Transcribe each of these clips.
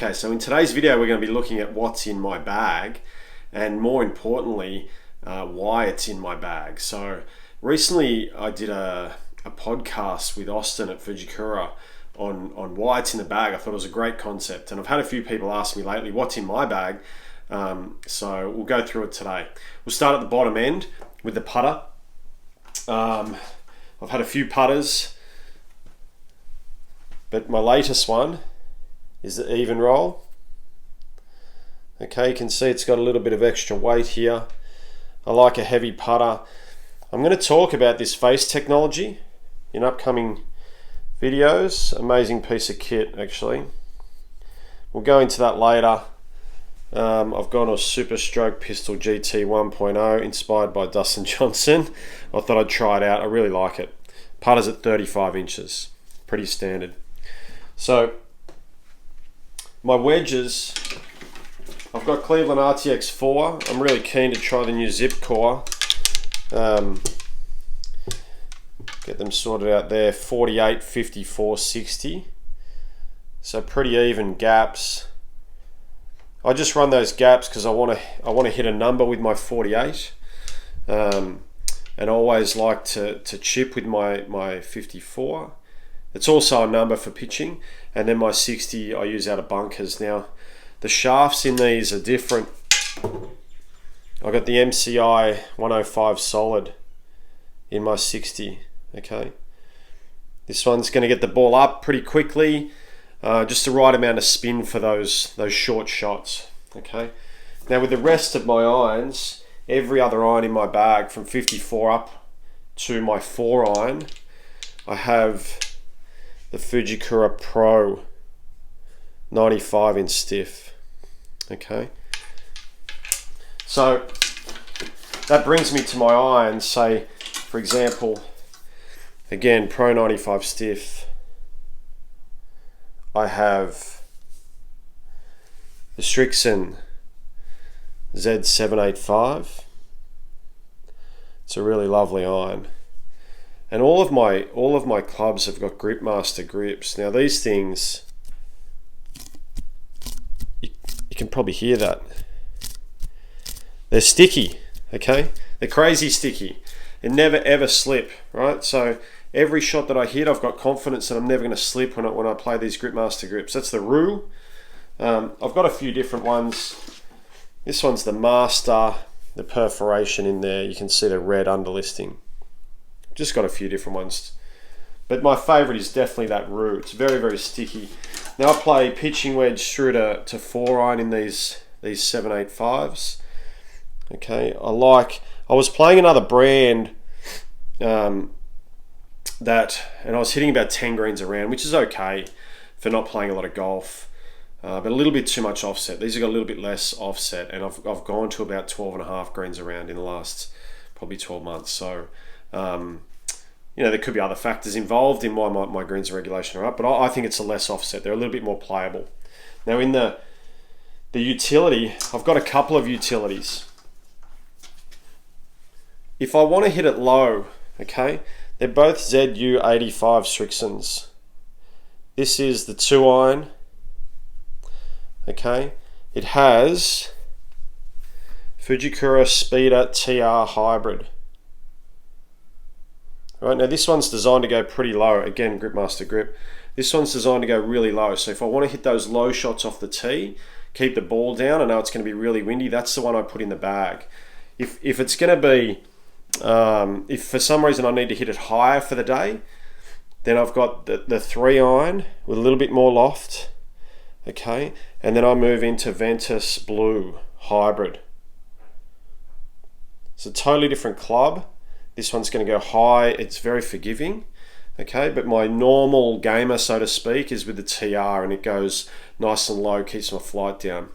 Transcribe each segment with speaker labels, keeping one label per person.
Speaker 1: Okay, so in today's video we're going to be looking at what's in my bag and more importantly why it's in my bag. So recently I did a podcast with Austin at Fujikura on why it's in the bag. I thought it was a great concept and I've had a few people ask me lately what's in my bag, so we'll go through it today. We'll start at the bottom end with the putter. I've had a few putters, but my latest one is the even roll. Okay, you can see it's got a little bit of extra weight here. I like a heavy putter. I'm going to talk about this face technology in upcoming videos. Amazing piece of kit, actually. We'll go into that later. I've gone a Super Stroke Pistol GT 1.0 inspired by Dustin Johnson. I thought I'd try it out. I really like it. Putter's at 35 inches. Pretty standard. So my wedges, I've got Cleveland RTX 4. I'm really keen to try the new zip core. Get them sorted out there. 48, 54, 60. So pretty even gaps. I just run those gaps because I want to hit a number with my 48. And I always like to chip with my 54. It's also a number for pitching, and then my 60 I use out of bunkers. Now, the shafts in these are different. I've got the MCI 105 solid in my 60, okay? This one's going to get the ball up pretty quickly, just the right amount of spin for those short shots, okay? Now, with the rest of my irons, every other iron in my bag from 54 up to my 4 iron, I have the Fujikura Pro 95 inch stiff. Okay, so that brings me to my irons. Say, for example, again, Pro 95 stiff. I have the Strixon Z785. It's a really lovely iron. And all of my clubs have got Gripmaster grips. Now these things, you can probably hear that. They're sticky, okay? They're crazy sticky. They never ever slip, right? So every shot that I hit, I've got confidence that I'm never going to slip when I play these Gripmaster grips. That's the rule. I've got a few different ones. This one's the Master, the perforation in there. You can see the red underlisting. Just got a few different ones, but my favorite is definitely that Roo. It's very, very sticky. Now I play pitching wedge through to 4 iron in these 785s. Okay, I was playing another brand and I was hitting about 10 greens around, which is okay for not playing a lot of golf, but a little bit too much offset. These have got a little bit less offset, and I've gone to about 12.5 greens around in the last probably 12 months. So there could be other factors involved in why my greens and regulation are up, but I think it's a less offset. They're a little bit more playable. Now in the utility, I've got a couple of utilities. If I want to hit it low, okay, they're both ZU85 Strixons. This is the 2 iron, okay. It has Fujikura Speeder TR Hybrid. Right, now this one's designed to go pretty low. Again, Gripmaster grip. This one's designed to go really low. So if I want to hit those low shots off the tee, keep the ball down, I know it's going to be really windy, that's the one I put in the bag. If it's going to be, if for some reason I need to hit it higher for the day, then I've got the 3 iron with a little bit more loft, okay, and then I move into Ventus Blue Hybrid. It's a totally different club. This one's going to go high. It's very forgiving, okay, but my normal gamer, so to speak, is with the TR, and it goes nice and low, keeps my flight down.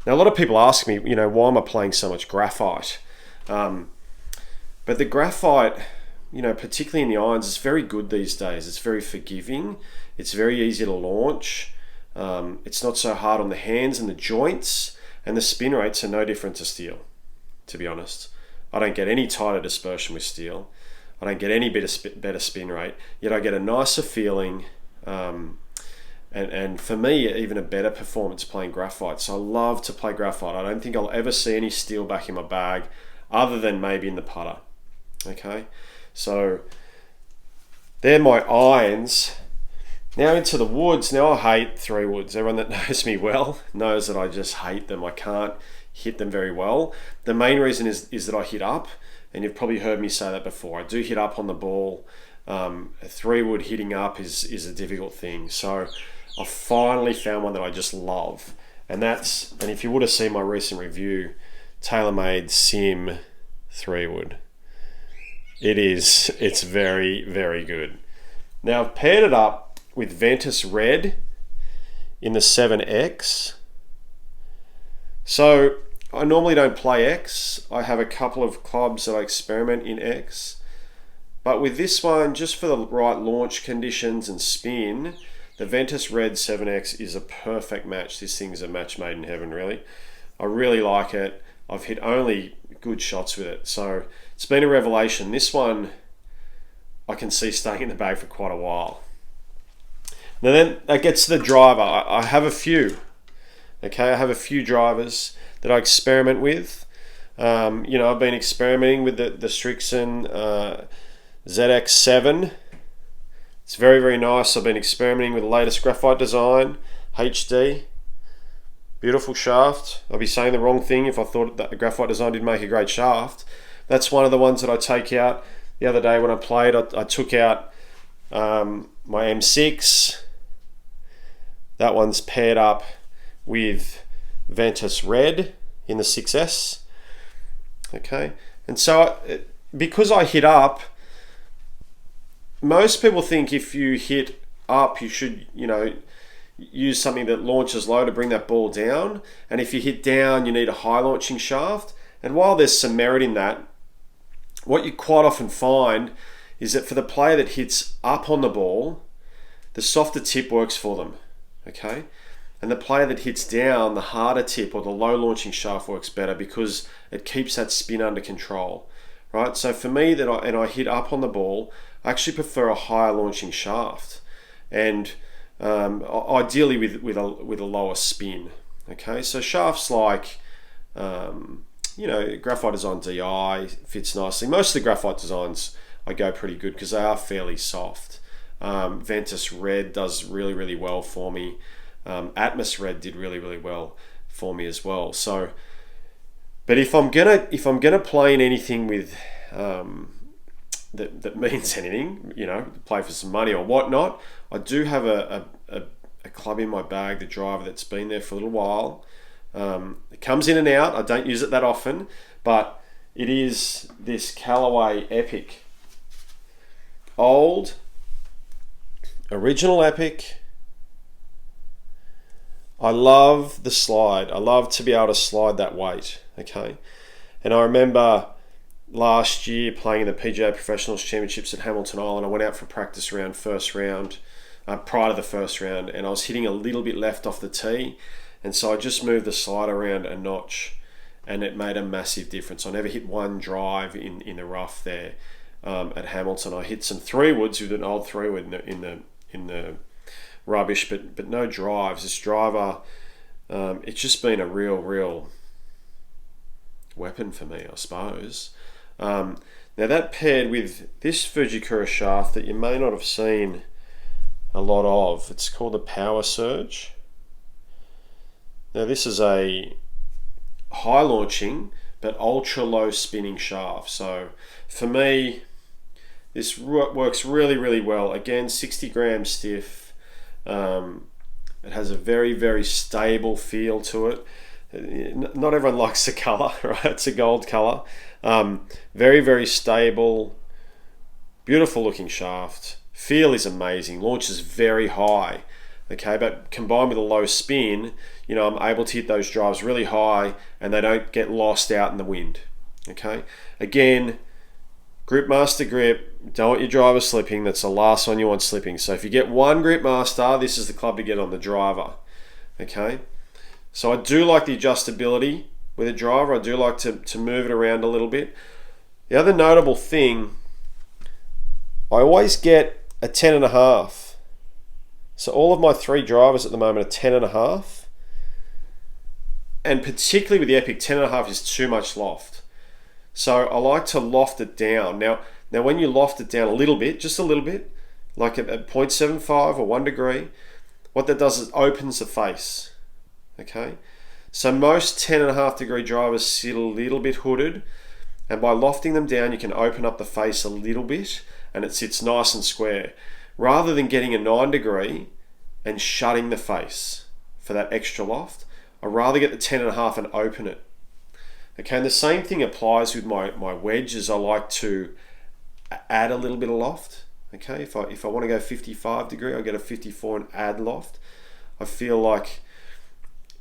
Speaker 1: Now a lot of people ask me, why am I playing so much graphite? But the graphite, particularly in the irons, is very good these days. It's very forgiving. It's very easy to launch. It's not so hard on the hands and the joints, and the spin rates are no different to steel, to be honest. I don't get any tighter dispersion with steel. I don't get any better spin rate, yet I get a nicer feeling, and for me, even a better performance playing graphite. So I love to play graphite. I don't think I'll ever see any steel back in my bag, other than maybe in the putter. Okay, so they're my irons. Now into the woods. Now I hate 3 woods. Everyone that knows me well knows that I just hate them. I can't hit them very well. The main reason is that I hit up, and you've probably heard me say that before. I do hit up on the ball. A 3 wood hitting up is a difficult thing. So I finally found one that I just love, and if you would have seen my recent review, TaylorMade Sim 3 wood. It's very, very good. Now I've paired it up with Ventus Red in the 7X. So I normally don't play X. I have a couple of clubs that I experiment in X. But with this one, just for the right launch conditions and spin, the Ventus Red 7X is a perfect match. This thing's a match made in heaven, really. I really like it. I've hit only good shots with it. So it's been a revelation. This one, I can see staying in the bag for quite a while. Now then, that gets to the driver. I have a few. Okay, I have a few drivers that I experiment with. I've been experimenting with the Strixon ZX7. It's very, very nice. I've been experimenting with the latest graphite design, HD. Beautiful shaft. I'll be saying the wrong thing if I thought that the graphite design did make a great shaft. That's one of the ones that I take out. The other day when I played, I took out my M6. That one's paired up with Ventus Red in the 6S. Okay, and so because I hit up, most people think if you hit up, you should, use something that launches low to bring that ball down. And if you hit down, you need a high launching shaft. And while there's some merit in that, what you quite often find is that for the player that hits up on the ball, the softer tip works for them. Okay? And the player that hits down, the harder tip or the low launching shaft works better because it keeps that spin under control. Right? So for me, I hit up on the ball, I actually prefer a higher launching shaft, and ideally with a lower spin. Okay, so shafts like graphite design DI fits nicely. Most of the graphite designs I go pretty good because they are fairly soft. Ventus Red does really, really well for me. Atmos Red did really, really well for me as well. So, but if I'm gonna play in anything with that means anything, play for some money or whatnot, I do have a club in my bag, the driver, that's been there for a little while. It comes in and out. I don't use it that often, but it is this Callaway Epic. Old, original Epic. I love the slide. I love to be able to slide that weight, okay? And I remember last year playing in the PGA Professionals Championships at Hamilton Island. I went out for practice round, first round, prior to the first round, and I was hitting a little bit left off the tee, and so I just moved the slide around a notch, and it made a massive difference. I never hit one drive in the rough there at Hamilton. I hit some 3 woods with an old 3 wood in the rubbish, but no drives. This driver, it's just been a real weapon for me, I suppose. Now that paired with this Fujikura shaft that you may not have seen a lot of, it's called the Power Surge. Now this is a high launching but ultra low spinning shaft. So for me, this works really, really well. Again, 60 grams stiff. It has a very, very stable feel to it. Not everyone likes the color, right? It's a gold color. Very, very stable, beautiful looking shaft. Feel is amazing. Launches very high. Okay, but combined with a low spin, I'm able to hit those drives really high and they don't get lost out in the wind. Okay, again, Grip Master grip. Don't want your driver slipping. That's the last one you want slipping. So if you get one Grip Master, this is the club to get on the driver. Okay, so I do like the adjustability with a driver. I do like to move it around a little bit. The other notable thing, I always get a 10.5. So all of my 3 drivers at the moment are 10.5. And particularly with the Epic, 10.5 is too much loft. So I like to loft it down. Now when you loft it down a little bit, just a little bit, like at 0.75 or 1 degree, what that does is opens the face. Okay? So most 10.5 degree drivers sit a little bit hooded, and by lofting them down, you can open up the face a little bit and it sits nice and square, rather than getting a 9 degree and shutting the face for that extra loft. I'd rather get the 10.5 and open it. Okay, and the same thing applies with my wedges. I like to add a little bit of loft. Okay, if I want to go 55 degree, I get a 54 and add loft. I feel like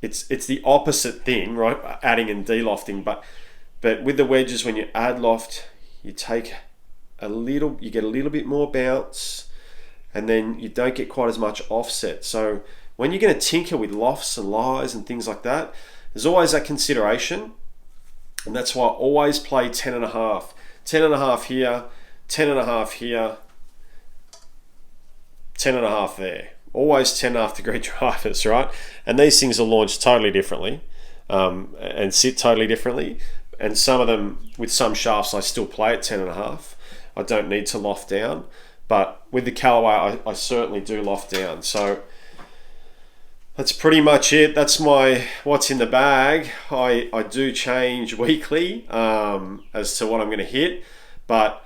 Speaker 1: it's the opposite thing, right? Adding and delofting, but with the wedges, when you add loft, you take you get a little bit more bounce, and then you don't get quite as much offset. So when you're going to tinker with lofts and lies and things like that, there's always that consideration, and that's why I always play 10.5, 10.5 here, 10.5 here, 10.5 there. Always 10.5 degree drivers, right? And these things are launched totally differently, and sit totally differently. And some of them, with some shafts, I still play at 10.5. I don't need to loft down, but with the Callaway, I certainly do loft down. So that's pretty much it. That's my what's in the bag. I do change weekly as to what I'm going to hit, but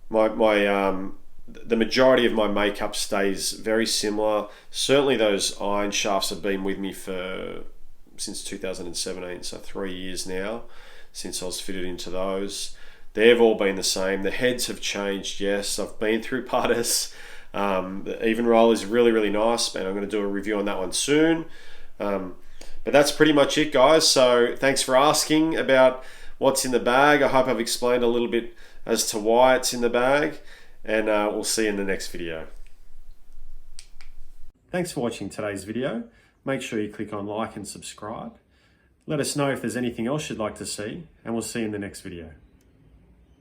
Speaker 1: the majority of my makeup stays very similar. Certainly those iron shafts have been with me since 2017, so 3 years now since I was fitted into those. They've all been the same. The heads have changed, yes. I've been through putters. The even roll is really, really nice, and I'm going to do a review on that one soon. But that's pretty much it, guys. So thanks for asking about what's in the bag. I hope I've explained a little bit as to why it's in the bag, and we'll see you in the next video. Thanks for watching today's video. Make sure you click on like and subscribe. Let us know if there's anything else you'd like to see, and we'll see you in the next video.